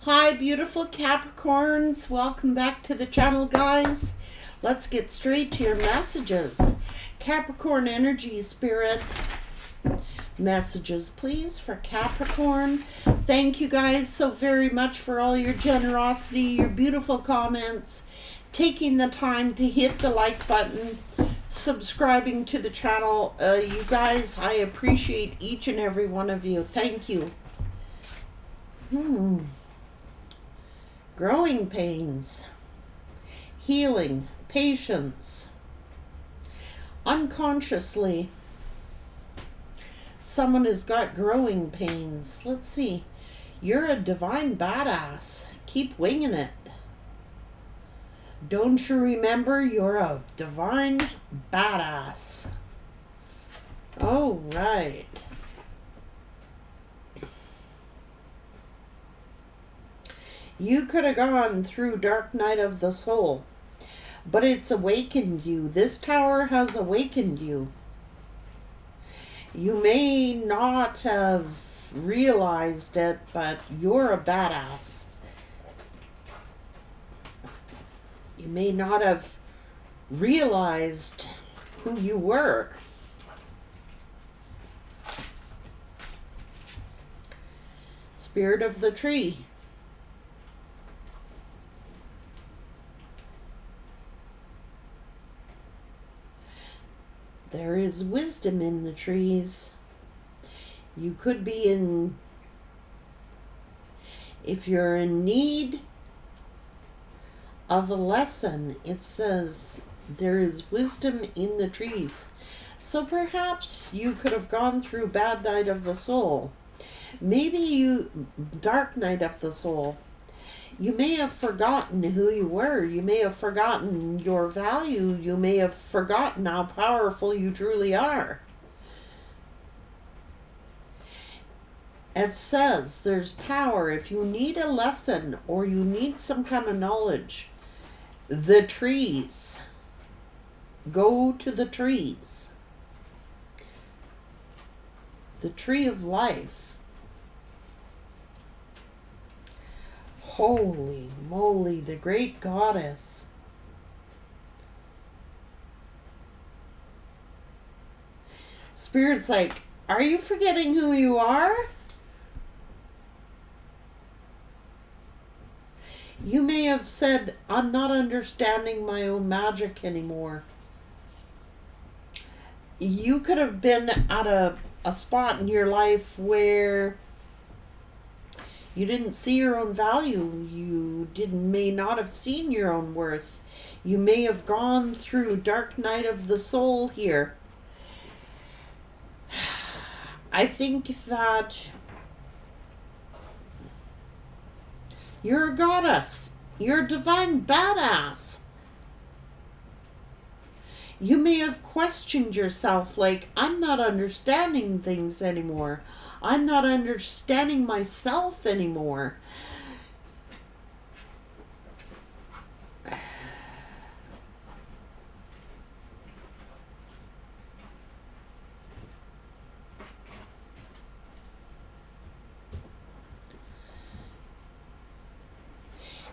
Hi, beautiful Capricorns. Welcome back to the channel, guys. Let's get straight to your messages. Capricorn energy, spirit. Messages, please, for Capricorn. Thank you guys so very much for all your generosity, your beautiful comments, taking the time to hit the like button, subscribing to the channel. You guys, I appreciate each and every one of you. Thank you. Growing pains, healing, patience. Unconsciously, someone has got growing pains. Let's see. You're a divine badass. Keep winging it. Don't you remember you're a divine badass? All right. You could have gone through dark night of the soul, but it's awakened you. This tower has awakened you. You may not have realized it, but you're a badass. You may not have realized who you were. Spirit of the tree. There is wisdom in the trees. You could be in, if you're in need of a lesson, it says there is wisdom in the trees. So perhaps you could have gone through bad night of the soul. Maybe dark night of the soul. You may have forgotten who you were. You may have forgotten your value. You may have forgotten how powerful you truly are. It says there's power. If you need a lesson or you need some kind of knowledge, the trees. Go to the trees. The tree of life. Holy moly, the great goddess. Spirit's like, are you forgetting who you are? You may have said, I'm not understanding my own magic anymore. You could have been at a spot in your life where you didn't see your own value. You may not have seen your own worth. You may have gone through dark night of the soul here. I think that you're a goddess. You're a divine badass. You may have questioned yourself like, I'm not understanding things anymore. I'm not understanding myself anymore.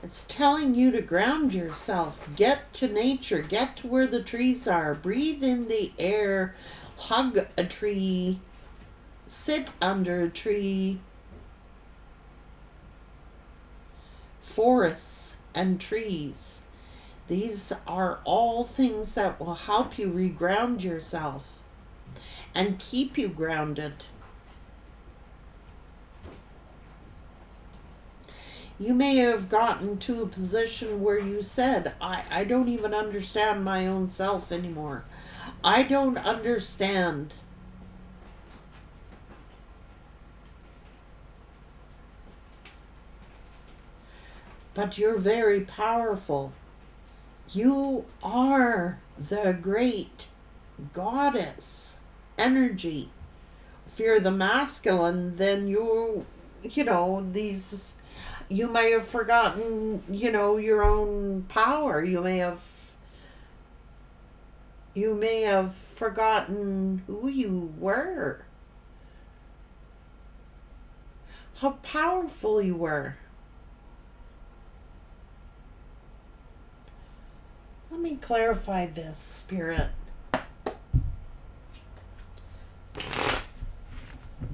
It's telling you to ground yourself. Get to nature. Get to where the trees are. Breathe in the air. Hug a tree. Sit under a tree. Forests and trees. These are all things that will help you reground yourself and keep you grounded. You may have gotten to a position where you said, I don't even understand my own self anymore. I don't understand. But you're very powerful. You are the great goddess energy. If you're the masculine, then you may have forgotten, your own power. You may have forgotten who you were. How powerful you were. me clarify this, Spirit.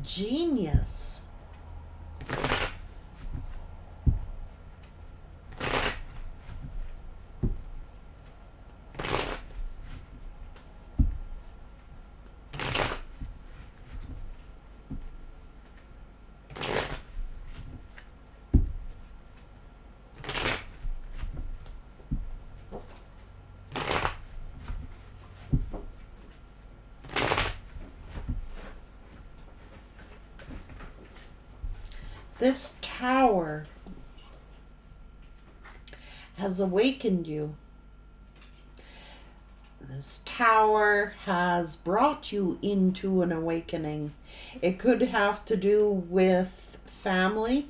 Genius. This tower has awakened you. This tower has brought you into an awakening. It could have to do with family.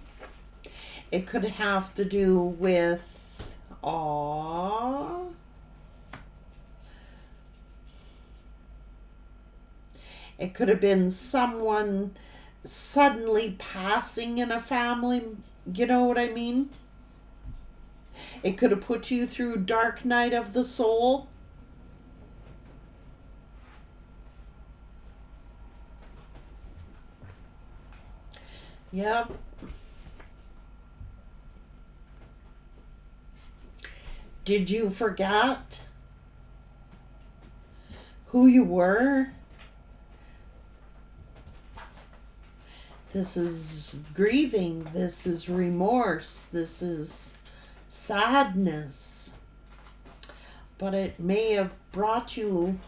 It could have to do with it could have been someone suddenly passing in a family. You know what I mean? It could have put you through dark night of the soul. Yep. Did you forget who you were? This is grieving. This is remorse. This is sadness. But it may have brought you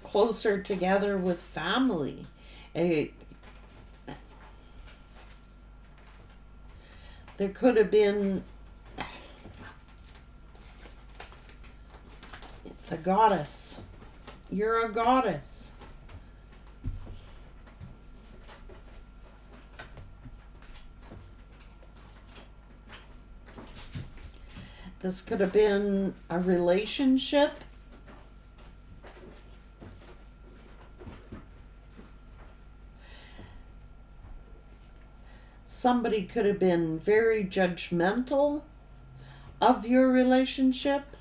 closer together with family. There could have been the goddess. You're a goddess. This could have been a relationship. Somebody could have been very judgmental of your relationship.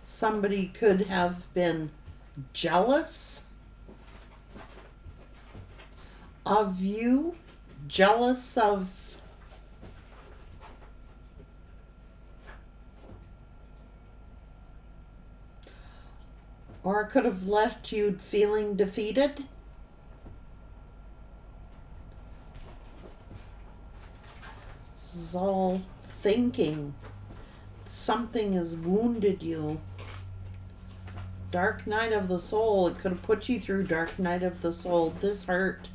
Somebody could have been jealous of you, jealous of or it could have left you feeling defeated. This is all thinking. Something has wounded you. Dark night of the soul. It could have put you through dark night of the soul. This hurt.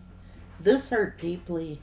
This hurt deeply.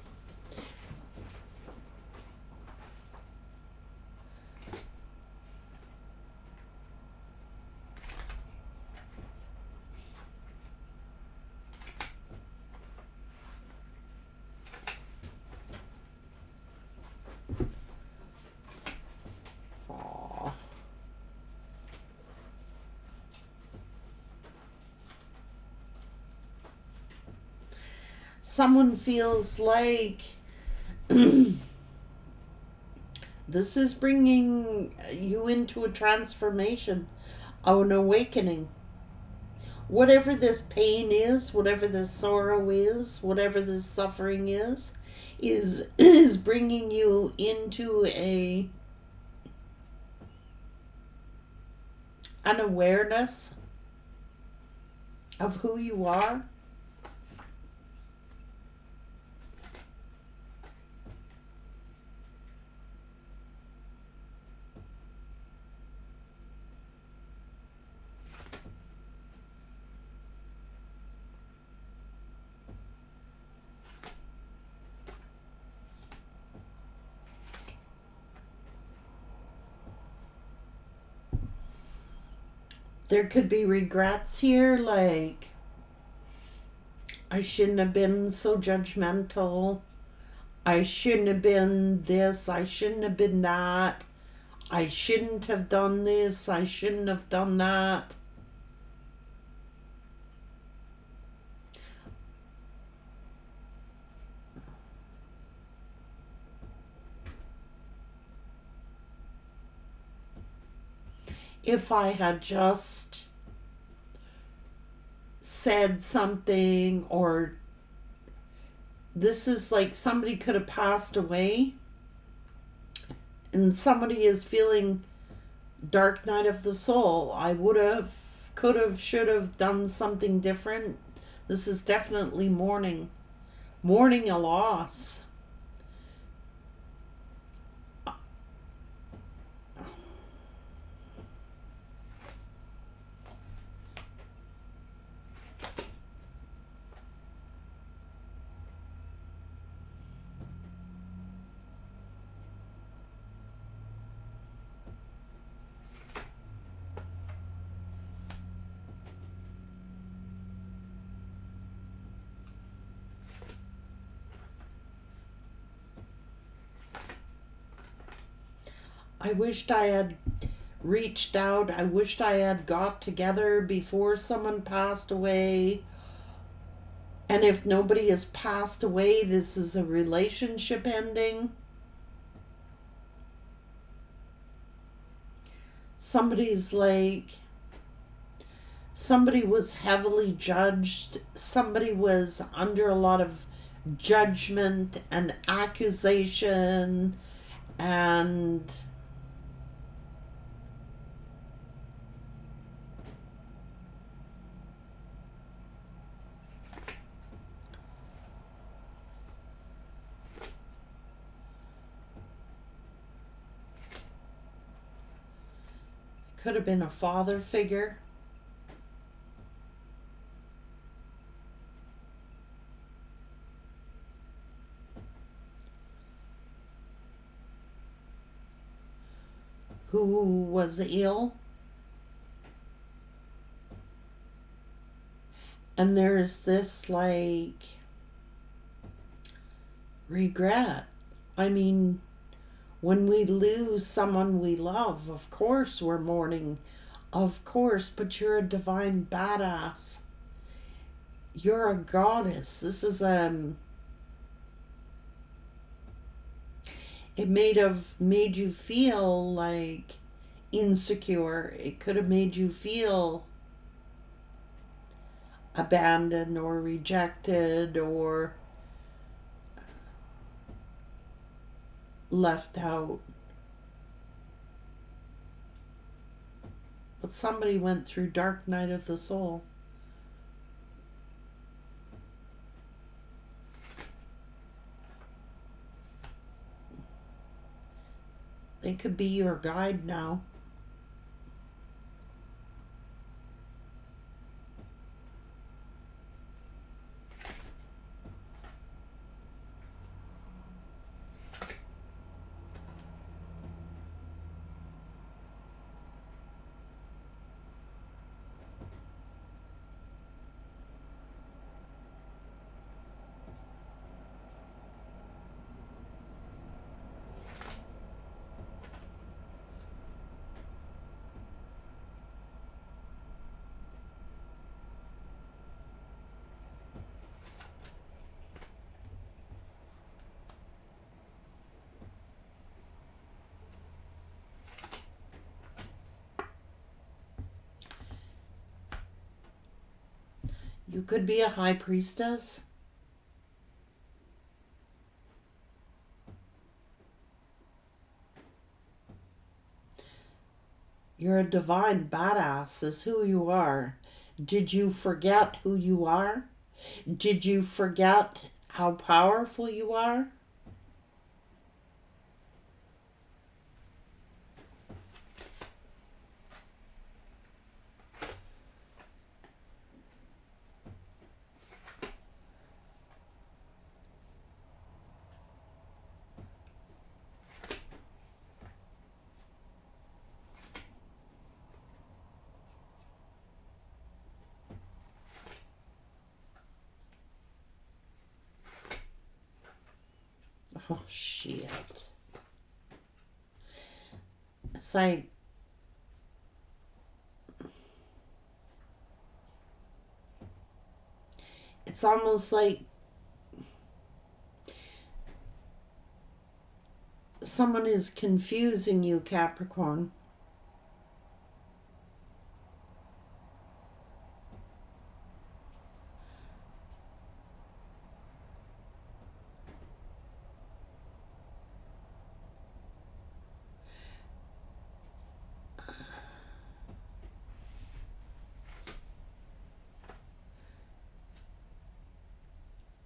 Someone feels like this is bringing you into a transformation, an awakening. Whatever this pain is, whatever this sorrow is, whatever this suffering is bringing you into an awareness of who you are. There could be regrets here, like, I shouldn't have been so judgmental. I shouldn't have been this. I shouldn't have been that. I shouldn't have done this. I shouldn't have done that. if I had just said something, or this is like somebody could have passed away and somebody is feeling dark night of the soul. I would have, could have, should have done something different. This is definitely mourning a loss. I wished I had reached out. I wished I had got together before someone passed away. And if nobody has passed away, this is a relationship ending. Somebody's like, somebody was heavily judged. Somebody was under a lot of judgment and accusation, and could have been a father figure. Who was ill. And there's this like regret. I mean, when we lose someone we love, of course we're mourning. Of course, but you're a divine badass. You're a goddess. This is it may have made you feel like insecure. It could have made you feel abandoned or rejected or left out. But somebody went through dark night of the soul. They could be your guide now. You could be a high priestess. You're a divine badass, is who you are. Did you forget who you are? Did you forget how powerful you are? Oh, shit. It's like, it's almost like someone is confusing you, Capricorn.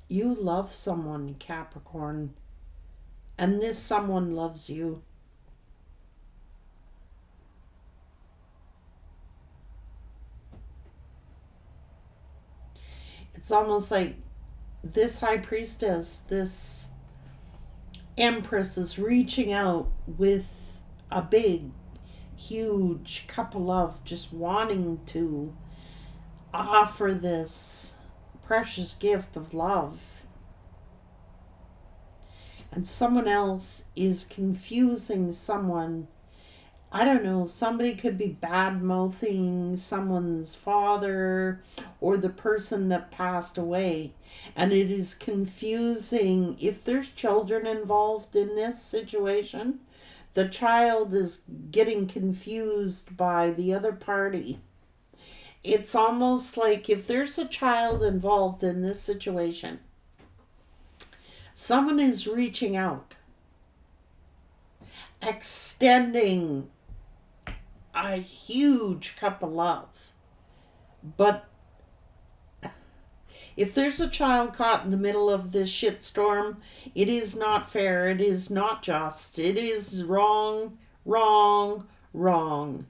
You love someone, Capricorn, and this someone loves you. It's almost like this high priestess, this empress is reaching out with a big, huge cup of love, just wanting to offer this precious gift of love. And someone else is confusing someone. I don't know, somebody could be bad mouthing someone's father or the person that passed away. And it is confusing. If there's children involved in this situation, the child is getting confused by the other party. It's almost like if there's a child involved in this situation, someone is reaching out, extending a huge cup of love. But if there's a child caught in the middle of this shitstorm, it is not fair. It is not just. It is wrong, wrong, wrong.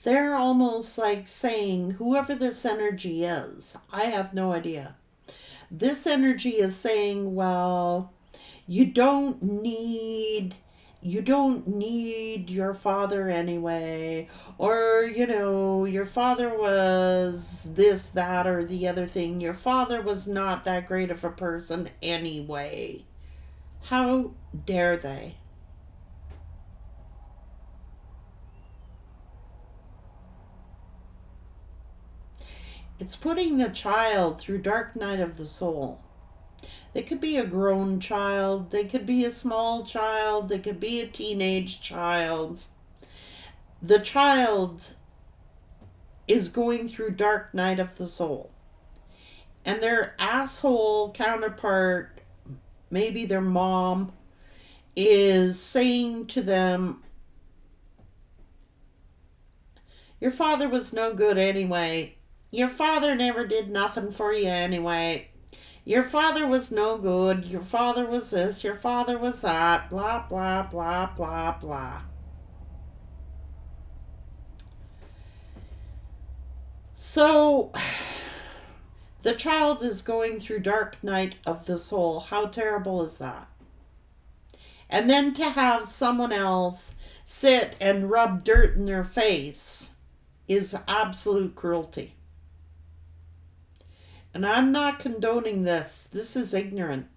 They're almost like saying, whoever this energy is, I have no idea. This energy is saying, well, you don't need your father anyway, or your father was this, that, or the other thing. Your father was not that great of a person anyway. How dare they? It's putting the child through dark night of the soul. They could be a grown child, they could be a small child, they could be a teenage child. The child is going through dark night of the soul. And their asshole counterpart, maybe their mom, is saying to them, your father was no good anyway. Your father never did nothing for you anyway. Your father was no good. Your father was this. Your father was that. Blah, blah, blah, blah, blah. So, the child is going through dark night of the soul. How terrible is that? And then to have someone else sit and rub dirt in their face is absolute cruelty. And I'm not condoning this. This is ignorant.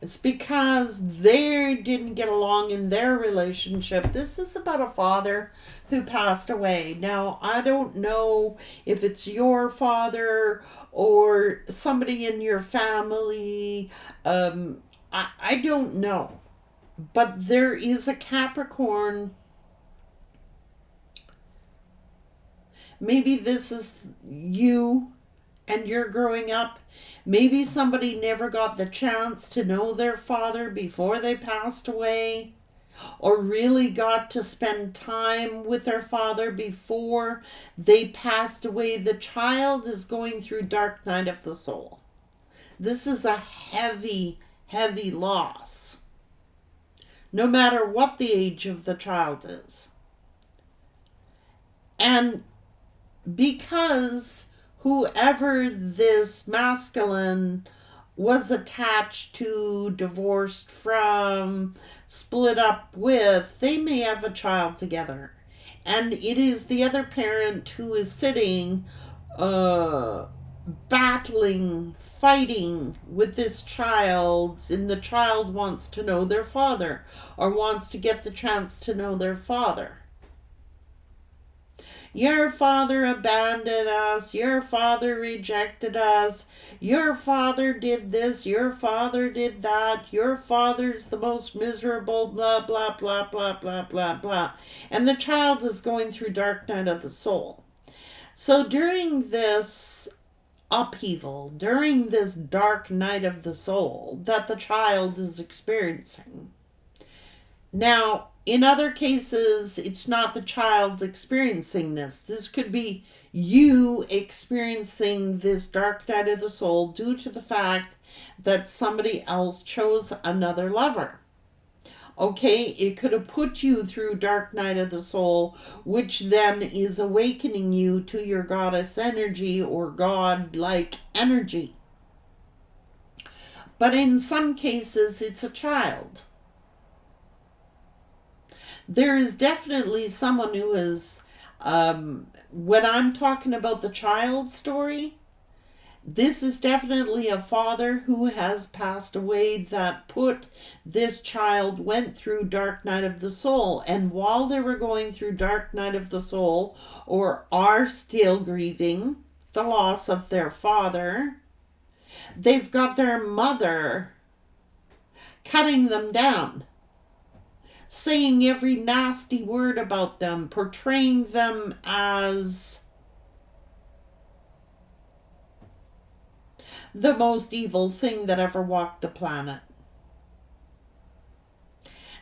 It's because they didn't get along in their relationship. This is about a father who passed away. Now, I don't know if it's your father or somebody in your family. I don't know. But there is a Capricorn. Maybe this is you and you're growing up. Maybe somebody never got the chance to know their father before they passed away, or really got to spend time with their father before they passed away. The child is going through dark night of the soul. This is a heavy, heavy loss, no matter what the age of the child is. And because whoever this masculine was attached to, divorced from, split up with, they may have a child together. And it is the other parent who is sitting, battling, fighting with this child, and the child wants to know their father, or wants to get the chance to know their father. Your father abandoned us. Your father rejected us. Your father did this. Your father did that. Your father's the most miserable, blah, blah, blah, blah, blah, blah, blah. And the child is going through dark night of the soul. So during this upheaval, during this dark night of the soul that the child is experiencing. Now, in other cases, it's not the child experiencing this. This could be you experiencing this dark night of the soul due to the fact that somebody else chose another lover. Okay, it could have put you through dark night of the soul, which then is awakening you to your goddess energy or god-like energy. But in some cases, it's a child. There is definitely someone who is, when I'm talking about the child story, this is definitely a father who has passed away that put this child went through dark night of the soul. And while they were going through dark night of the soul, or are still grieving the loss of their father, they've got their mother cutting them down, saying every nasty word about them, portraying them as the most evil thing that ever walked the planet.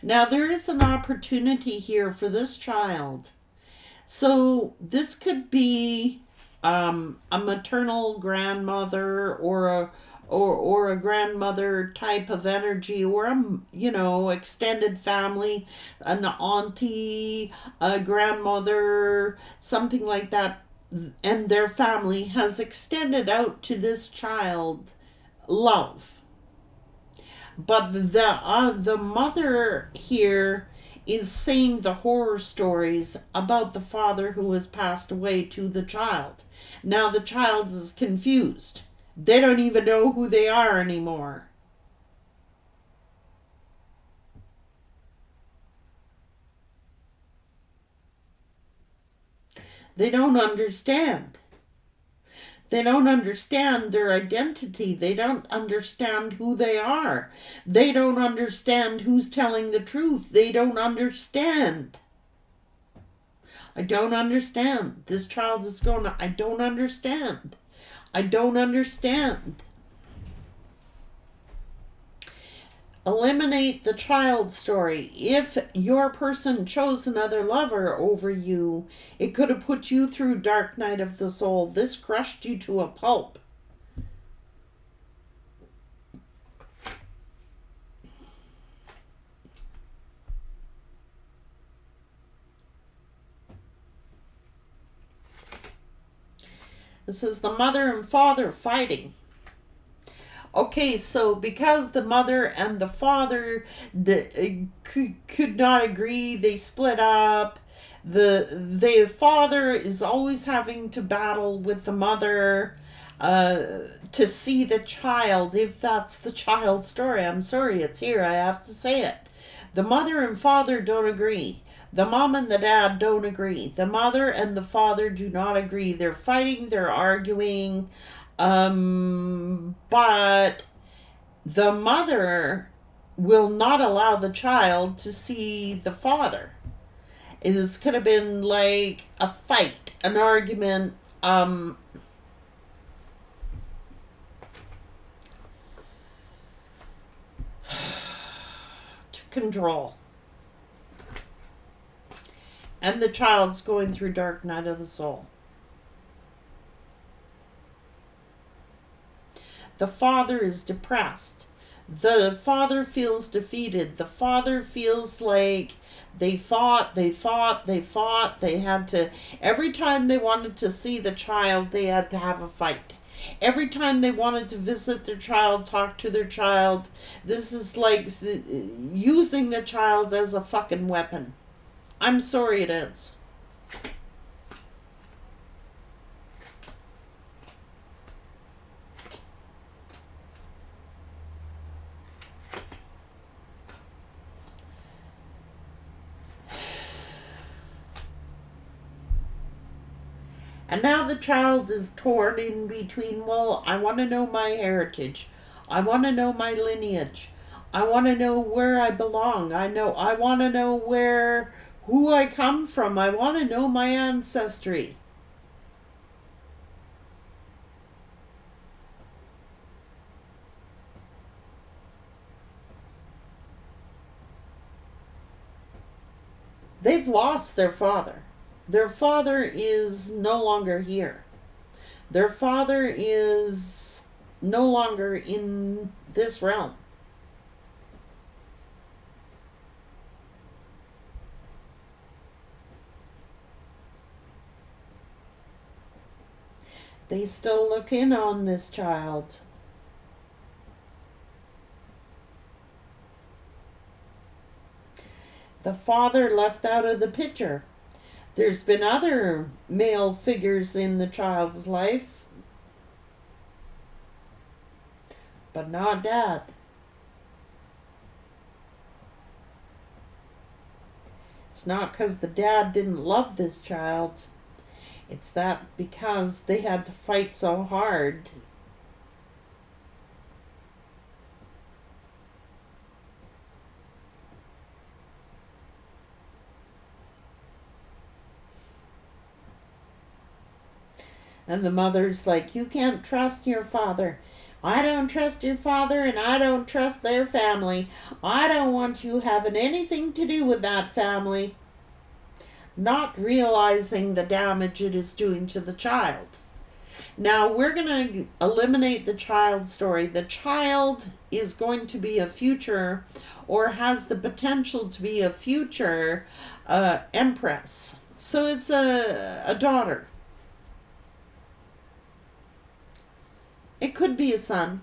Now, there is an opportunity here for this child. So, this could be a maternal grandmother or a grandmother type of energy, or a extended family, an auntie, a grandmother, something like that, and their family has extended out to this child love. But the mother here is saying the horror stories about the father who has passed away to the child. Now the child is confused. They don't even know who they are anymore. They don't understand. They don't understand their identity. They don't understand who they are. They don't understand who's telling the truth. They don't understand. I don't understand. This child is going, I don't understand. I don't understand. Eliminate the child story. If your person chose another lover over you, it could have put you through dark night of the soul. This crushed you to a pulp. This is the mother and father fighting. Okay, so because the mother and the father could not agree, they split up. The father is always having to battle with the mother to see the child, if that's the child's story. I'm sorry, it's here, I have to say it. The mother and father don't agree. The mom and the dad don't agree. The mother and the father do not agree. They're fighting, they're arguing. But the mother will not allow the child to see the father. It could have been like a fight, an argument, to control. And the child's going through dark night of the soul. The father is depressed. The father feels defeated. The father feels like they fought. They had to, every time they wanted to see the child, they had to have a fight. Every time they wanted to visit their child, talk to their child, this is like using the child as a fucking weapon. I'm sorry, it is. And now the child is torn in between, well, I want to know my heritage. I want to know my lineage. I want to know where I belong. I want to know who I come from. I want to know my ancestry. They've lost their father. Their father is no longer here. Their father is no longer in this realm. They still look in on this child. The father left out of the picture. There's been other male figures in the child's life, but not dad. It's not because the dad didn't love this child. It's that because they had to fight so hard. And the mother's like, you can't trust your father. I don't trust your father, and I don't trust their family. I don't want you having anything to do with that family. Not realizing the damage it is doing to the child. Now, we're going to eliminate the child story. The child is going to be a future, or has the potential to be a future empress. So it's a daughter. It could be a son.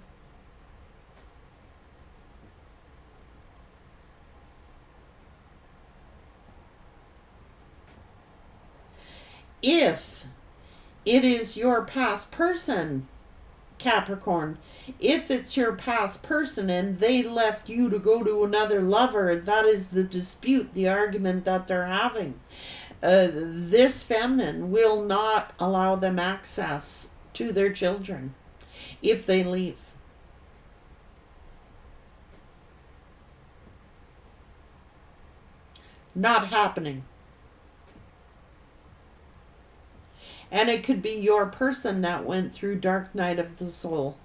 If it is your past person, Capricorn, if it's your past person and they left you to go to another lover, that is the dispute, the argument that they're having. This feminine will not allow them access to their children if they leave. Not happening. And it could be your person that went through dark night of the soul.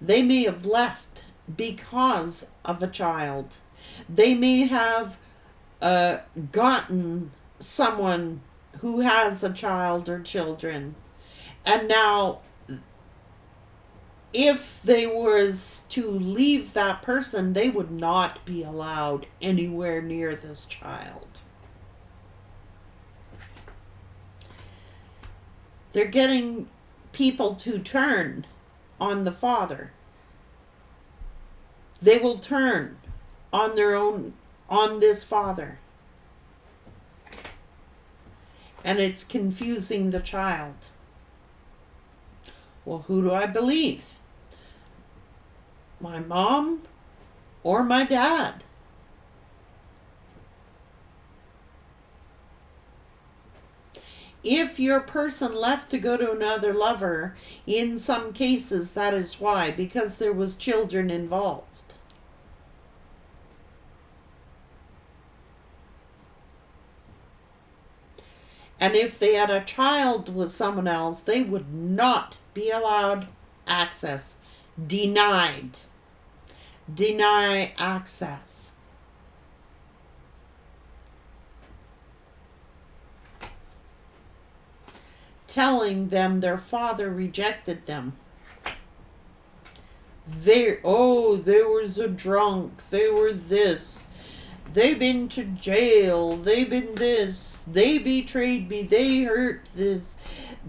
They may have left because of a child. They may have gotten someone who has a child or children. And now, if they was to leave that person, they would not be allowed anywhere near this child. They're getting people to turn on the father. They will turn on their own, on this father. And it's confusing the child. Well, who do I believe? My mom or my dad? If your person left to go to another lover, in some cases that is why, because there was children involved. And if they had a child with someone else, they would not be allowed access. Denied. Deny access. Telling them their father rejected them. They was a drunk. They were this. They been to jail. They been this. They betrayed me. They hurt this.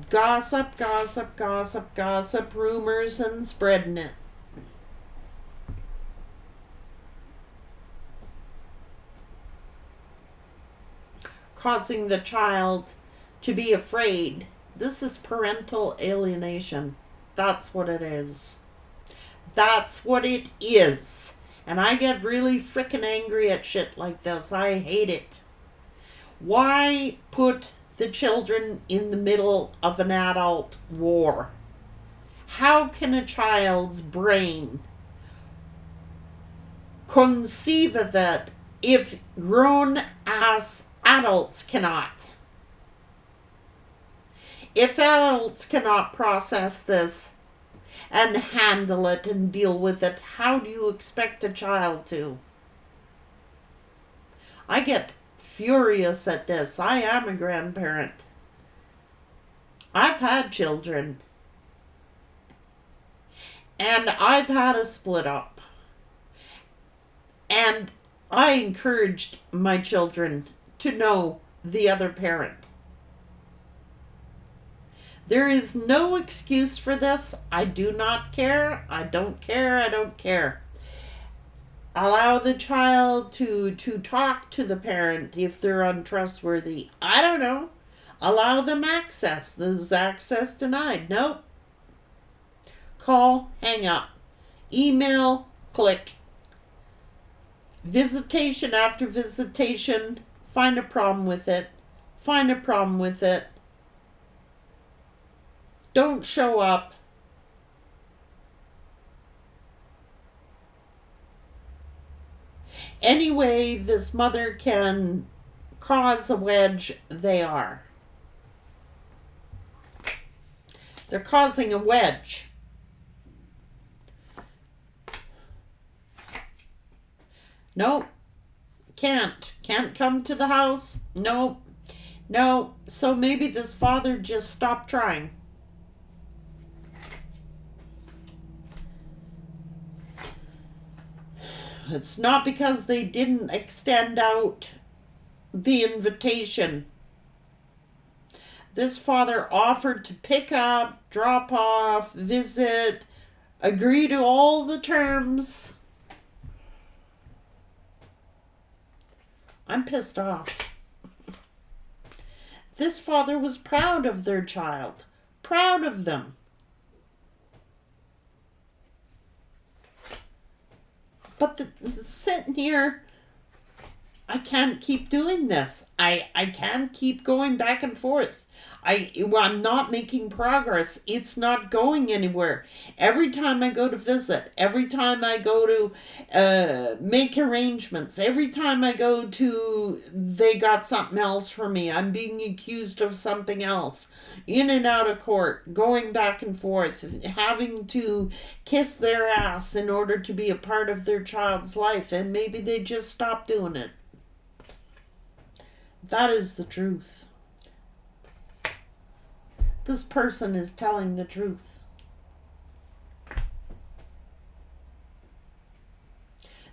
Gossip, gossip, gossip, gossip, rumors, and spreading it. Causing the child to be afraid. This is parental alienation. That's what it is. That's what it is. And I get really freaking angry at shit like this. I hate it. Why put the children in the middle of an adult war? How can a child's brain conceive of it if grown-ass adults cannot? If adults cannot process this and handle it and deal with it, how do you expect a child to? I get furious at this. I am a grandparent. I've had children. And I've had a split up. And I encouraged my children to know the other parent. There is no excuse for this. I do not care. I don't care. I don't care. Allow the child to talk to the parent if they're untrustworthy. I don't know. Allow them access. This is access denied. Nope. Call, hang up. Email, click. Visitation after visitation, find a problem with it. Find a problem with it. Don't show up. Any way this mother can cause a wedge, they are. They're causing a wedge. Nope. Can't come to the house. Nope. No. So maybe this father just stopped trying. It's not because they didn't extend out the invitation. This father offered to pick up, drop off, visit, agree to all the terms. I'm pissed off. This father was proud of their child. Proud of them. But sitting here, I can't keep doing this. I can't keep going back and forth. I'm not making progress. It's not going anywhere. Every time I go to visit, every time I go to make arrangements, every time I go to, they got something else for me. I'm being accused of something else. In and out of court, going back and forth, having to kiss their ass in order to be a part of their child's life. And maybe they just stop doing it. That is the truth. This person is telling the truth.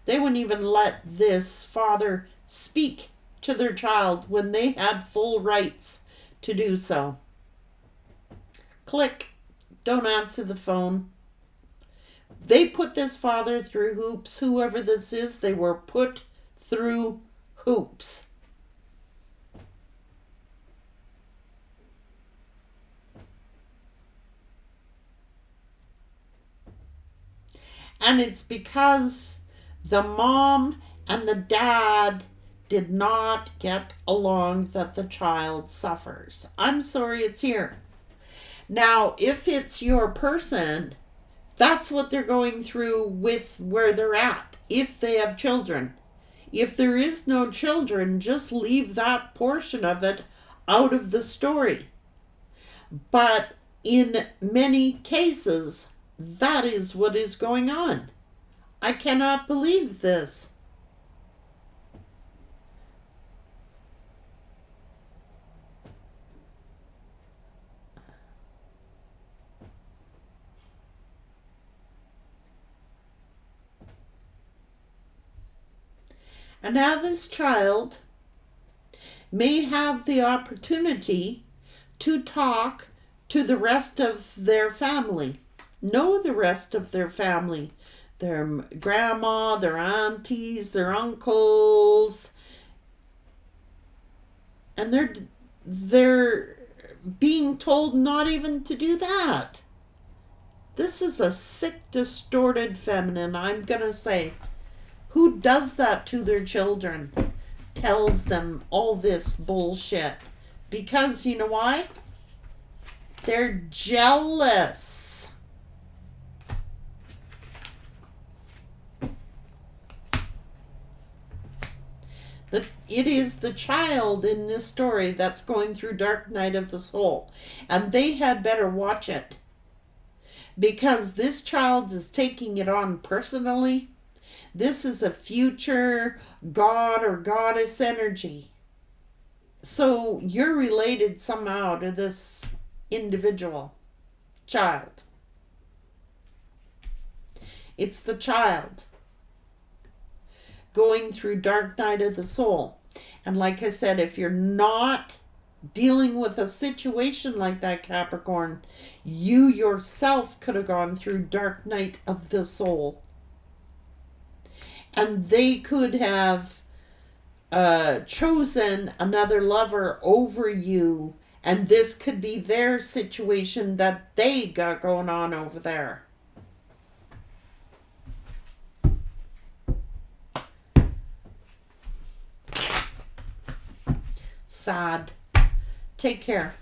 They wouldn't even let this father speak to their child when they had full rights to do so. Click. Don't answer the phone. They put this father through hoops. Whoever this is, they were put through hoops. And it's because the mom and the dad did not get along that the child suffers. I'm sorry, it's here. Now, if it's your person, that's what they're going through with where they're at, if they have children. If there is no children, just leave that portion of it out of the story. But in many cases, that is what is going on. I cannot believe this. And now this child may have the opportunity to talk to the rest of their family. Know the rest of their family, their grandma, their aunties, their uncles, and they're being told not even to do that. This is a sick, distorted feminine, I'm gonna say. Who does that to their children? Tells them all this bullshit. Because you know why? They're jealous. It is the child in this story that's going through dark night of the soul. And they had better watch it. Because this child is taking it on personally. This is a future god or goddess energy. So you're related somehow to this individual child. It's the child going through dark night of the soul. And like I said, if you're not dealing with a situation like that, Capricorn, you yourself could have gone through dark night of the soul. And they could have chosen another lover over you, and this could be their situation that they got going on over there. Sad. Take care.